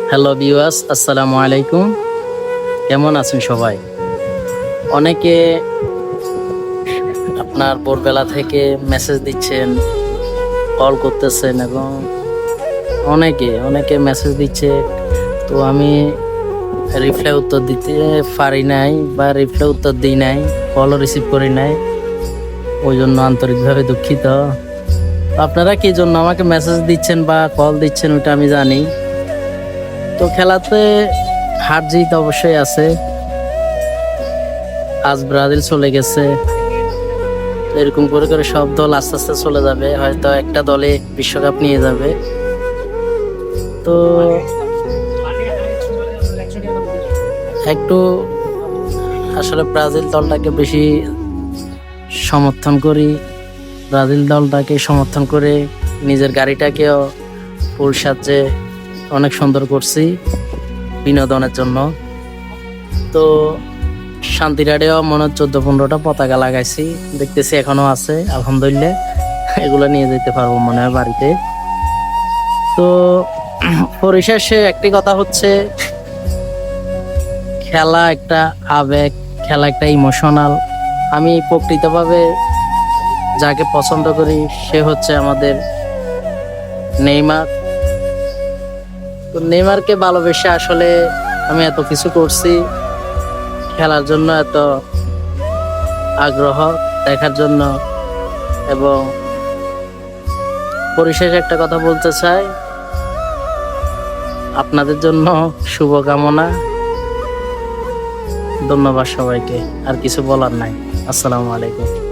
Hello viewers, আসসালামু আলাইকুম। কেমন আছেন সবাই? অনেকে আপনার ভোরবেলা থেকে মেসেজ দিচ্ছেন, কল করতেছেন এবং অনেকে মেসেজ দিচ্ছে। তো আমি রিপ্লাই উত্তর দিতে পারি নাই বা রিপ্লাই উত্তর দিই নাই, কলও রিসিভ করি নাই। ওই জন্য আন্তরিকভাবে দুঃখিত। তো আপনারা কি জন্য আমাকে মেসেজ দিচ্ছেন বা কল দিচ্ছেন ওটা আমি জানি। তো খেলাতে হার জিত অবশ্যই আছে। আজ ব্রাজিল চলে গেছে, এরকম করে করে সব দল আস্তে আস্তে চলে যাবে, হয়তো একটা দলে বিশ্বকাপ নিয়ে যাবে। তো একটু আসলে ব্রাজিল দলটাকে বেশি সমর্থন করি, ব্রাজিল দলটাকে সমর্থন করে নিজের গাড়িটাকেও ফুল সাজে অনেক সুন্দর করছি বিনোদনের জন্য। তো শান্তিরাটেও মনে হয় 14-15টা পতাকা লাগাইছি, দেখতেছি এখনো আছে, আলহামদুলিল্লাহ। এগুলো নিয়ে যেতে পারবো মনে হয় বাড়িতে। তো পরিশেষে একটি কথা হচ্ছে, খেলা একটা আবেগ, খেলা একটা ইমোশনাল। আমি প্রকৃতভাবে যাকে পছন্দ করি সে হচ্ছে আমাদের নেইমার। তো নেইমারকে ভালোবেসে আসলে আমি এত কিছু করছি, খেলার জন্য এত আগ্রহ দেখার জন্য। এবং পরিশেষে একটা কথা বলতে চাই, আপনাদের জন্য শুভকামনা। ধন্যবাদ সবাইকে, আর কিছু বলার নাই। আসসালামু আলাইকুম।